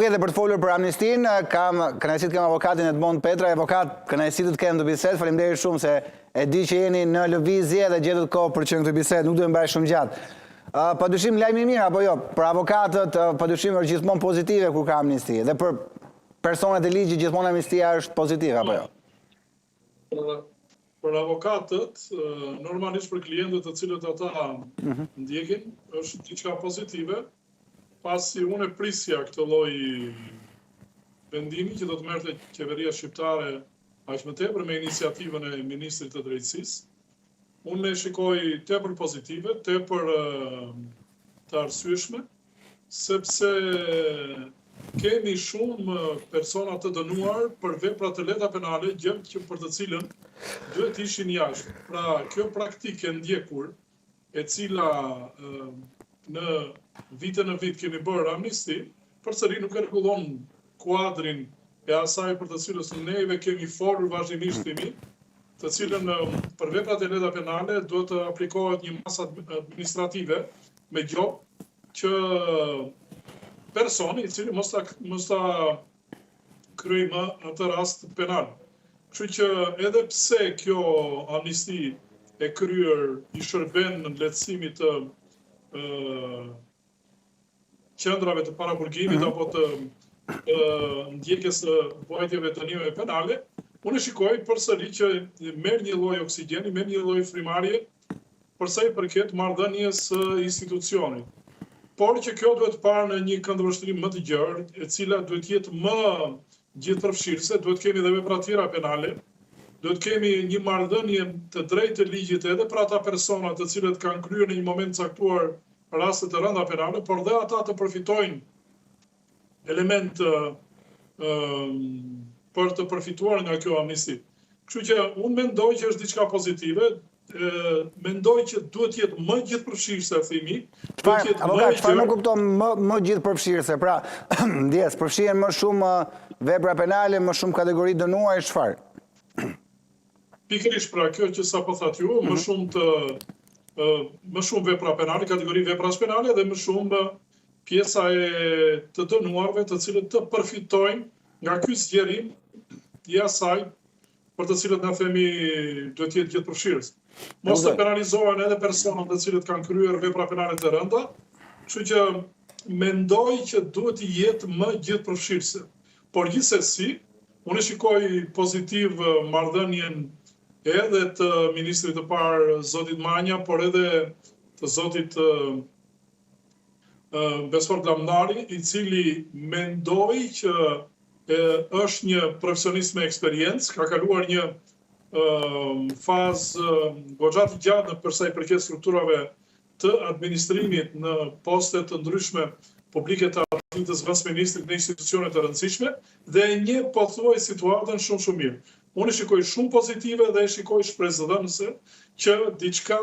Okej, dhe për të folur për amnistin, kënaqësi të kem avokatin Edmond Petra. Avokat, kënaqësi të kem në bisedë. Faleminderit shumë se e di që jeni në lëvizje dhe gjetët kohë për që në këtë bisedë, nuk duhet mbaj shumë gjatë. Padyshim lajmi i mirë apo jo? Për avokatët padyshim është gjithmonë pozitive kur ka amnisti, dhe për personat e ligjit gjithmonë amnistia është pozitive apo jo? Për avokatët, normalisht për klientët të cilët ata ndjekin, është diçka pozitive, pasi unë e prisja këtë lloj vendimi që do të merrte qeveria shqiptare aq më tepër me iniciativën e ministrit të drejtësisë. Unë e shikoj tepër pozitive, tepër të arsyeshme, sepse kemi shumë persona të dënuar për vepra të lehta penale, gjë që për të cilën duhet ishin jashtë. Pra, kjo praktikë ndjekur, e cila në vit kemi bërë amnisti, përsëri nuk e rregullon kuadrin e asaj për të cilës neve kemi folur vazhdimisht të cilën për veprat e lehta penale duhet të aplikohet një masë administrative me gjop që personi i cili mos ta kryej më atë rast penal. Kështu që edhe pse kjo amnisti e kryer i shërben në lehtësimit të qendrave të paraburgimit apo të ndjekjes së vuajtjeve të njëjve penale, unë shikoj përsëri që merr një lloj oksigjeni, merr një lloj frymarrje për sa i përket marrëdhënies së institucionit. Por që kjo duhet parë në një këndvështrim më të gjerë, e cila duhet jetë më gjithëpërfshirëse, duhet kemi edhe vepra tjera penale, duhet kemi një marrëdhënie të drejtë të ligjit edhe për ata persona të cilët kanë kryer në një moment caktuar raste të rënda penale, por dhe ata të përfitojnë element për të përfituar nga kjo amnisti. Kështu që unë mendoj që është diçka pozitive, mendoj që duhet jetë më gjithëpërfshirëse, themi. Avokat, çfarë nuk kupton më gjithëpërfshirëse? Pra, ndjes, përfshihen më shumë vepra penale, më shumë kategori dënuar, çfarë? Pikërisht pra, kjo që sapo thatë ju, më shumë vepra penale, kategori vepras penale dhe më shumë pjesa e të dënuarve të cilët të përfitojnë nga ky zgjerim i asaj për të cilët na themi duhet jetë gjithëpërfshirës. Mos të penalizohen edhe personat të cilët kanë kryer vepra penale të rënda, kështu që mendoj që duhet të jetë më gjithëpërfshirëse. Por gjithsesi, unë shikoj pozitiv marrëdhënien edhe të ministrit të parë zotit Manja, por edhe të zotit Besford Lamnari, i cili mendoj që është një profesionist me eksperiencë, ka kaluar një fazë goxha të gjatë për sa i përket strukturave të administrimit në poste të ndryshme publike të arritës vës ministrit në institucione të rëndësishme dhe një pothuaj situatën shumë mirë. Unë e shikoj shumë pozitive dhe e shikoj shpresëdhënëse që diçka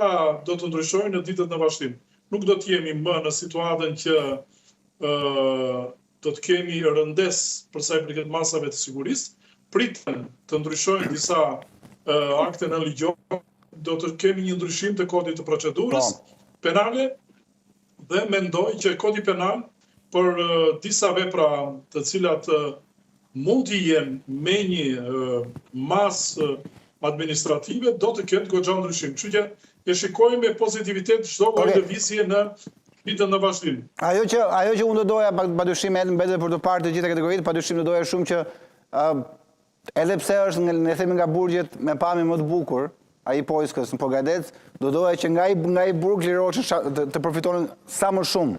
do të ndryshojë në ditët në vazhdim. Nuk do të jemi më në situatën që do të kemi rëndes për sa i përket masave të sigurisë, pritën të ndryshojnë disa akte në ligjor, do të kemi një ndryshim të kodit të procedurës penale dhe mendoj që kodi penal për disa vepra të cilat mund të jenë me një masë administrative, do të ketë goxha ndryshim. Kështu që e shikojmë me pozitivitet çdo lloj lëvizje në ditën në vazhdim. Ajo që unë do doja padyshim edhe mbetet për të parë të gjitha kategoritë, padyshim do doja shumë që edhe pse është ne themi nga burgjet me pamje më të bukur, ai Pojskës në Pogadec, do doja që nga i burg liroçe të përfitonin sa më shumë.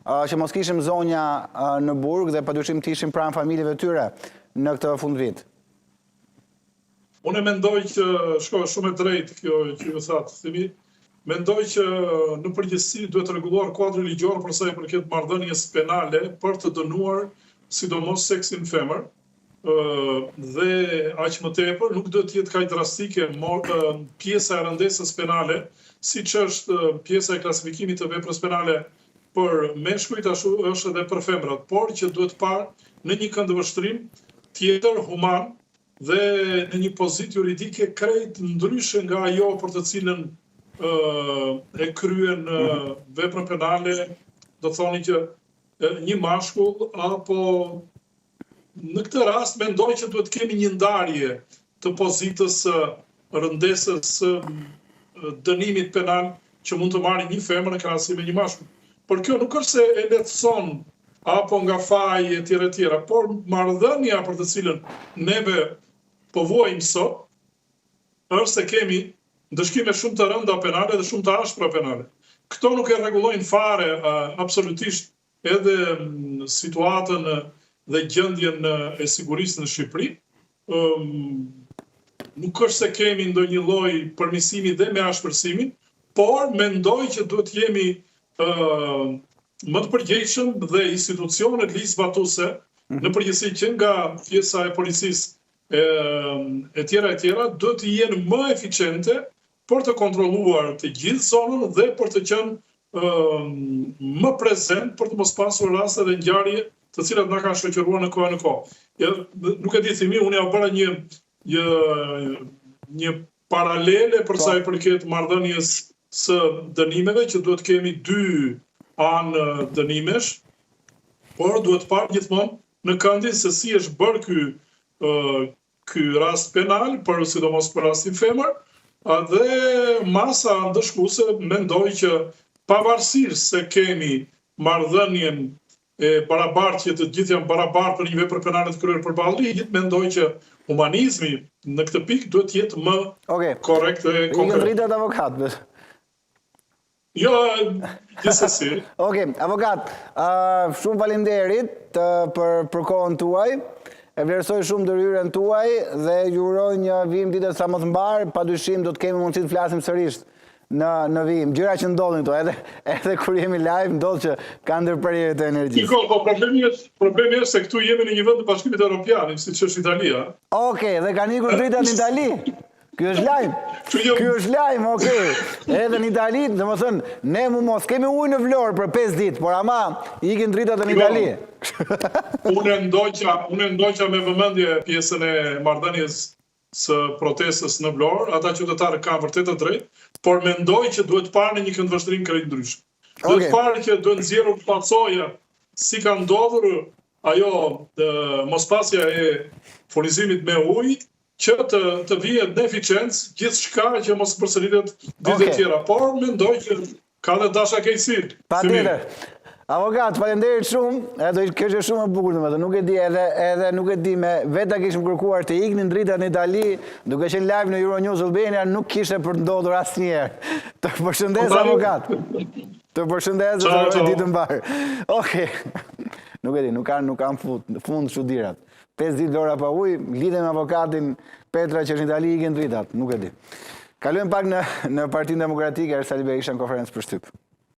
Që mos kishim zonja në burg dhe padyshim të ishim pranë familjeve tyre në këtë fundvit. Unë mendoj që shkoj shumë e drejtë kjo që ju thatë, themi. Mendoj që në përgjithësi duhet rregulluar kuadri ligjor për sa i përket marrëdhënies penale për të dënuar sidomos seksin femër dhe aq më tepër nuk do të jetë kaq drastike pjesa e rëndesës penale, siç është pjesa e klasifikimit të veprës penale për meshkujt, ashtu është edhe për femrat, por që duhet parë në një këndvështrim tjetër human dhe në një pozitë juridike krejt ndryshe nga ajo për të cilën e kryen veprën penale, do thoni që një mashkull, apo në këtë rast mendoj që duhet kemi një ndarje të pozitës rëndesës dënimit penal që mund të marrë një femër në krahasim me një mashkull. Por kjo nuk është se e lehtëson apo nga faji e tjera, por marrëdhënia për të cilën neve po vuajmë sot është se kemi ndëshkime shumë të rënda penale dhe shumë të ashpra penale. Këto nuk e rregullojnë fare absolutisht edhe situatën dhe gjendjen e sigurisë në Shqipëri. Nuk është se kemi ndonjë lloj përmirësimi dhe me ashpërsimin, por mendoj që duhet jemi më të përgjegjshëm dhe institucionet ligjzbatuese në përgjithësi që nga pjesa e policisë e tjera duhet të jenë më eficiente për të kontrolluar të gjithë zonën dhe për të qenë më prezent për të mos pasur raste dhe ngjarje të cilat na kanë shoqëruar në kohë në kohë. Nuk e di thimi, unë ja bëra një paralele për sa i përket marrëdhënies së dënimeve, që duhet kemi dy anë dënimesh, por duhet parë gjithmonë në këndin se si është bërë ky rast penal, sidomos për rastin femër, dhe masa ndëshkuese mendoj që pavarësisht se kemi marrëdhënien e barabartë, që të gjithë janë barabartë për një vepër penale të kryer përballë ligjit, mendoj që humanizmi në këtë pikë duhet të jetë më korrekt dhe konkret. Ikën dritat avokat. Jo, gjithsesi. Avokat, shumë faleminderit për kohën tuaj. E vlerësoj shumë ndërhyrjen tuaj dhe ju uroj një vijim ditës sa më të mbar, padyshim do të kemi mundësi të flasim sërish në vijim. Gjëra që ndodhin këto, edhe kur jemi live ndodh që ka ndërprerje të energjisë. Po problemi është se këtu jemi në një vend të Bashkimit Evropian, siç është Italia. Dhe kanë ikur dritat në Itali. Ky është lajm, Edhe në Itali, domethënë, ne mos kemi ujë në Vlorë për 5 ditë, por ama ikin dritat në Itali. Unë ndoqa me vëmendje pjesën e marrëdhënies së protestës në Vlorë, ata qytetarë kanë vërtet të drejtë, por mendoj që duhet parë në një këndvështrim krejtëndryshëm. Duhet parë që duhet nxjerrur pacoja si ka ndodhur ajo mospasja e furnizimit me ujë, që të vihet në eficiencë gjithçka që mos përsëritet ditë të tjera, por mendoj që ka dhe dasha keqësi. Patjetër. Avokat, faleminderit shumë, kjo është shumë e bukur, domethënë, nuk e di edhe nuk e di me vetë kishim kërkuar të iknin dritat në Itali, duke qenë live në Euronews Albania, nuk kishte për ndodhur asnjëherë. Të përshëndes avokat. Të përshëndes dhe ditë mbar. Nuk e di, nuk kanë fund çudirat. 5 ditë Vlora pa ujë, lidhem me avokatin Petra që është në Itali ikin dritat, nuk e di. Kalojmë pak në Partinë Demokratike, Ersali Berisha në konferencë për shtyp.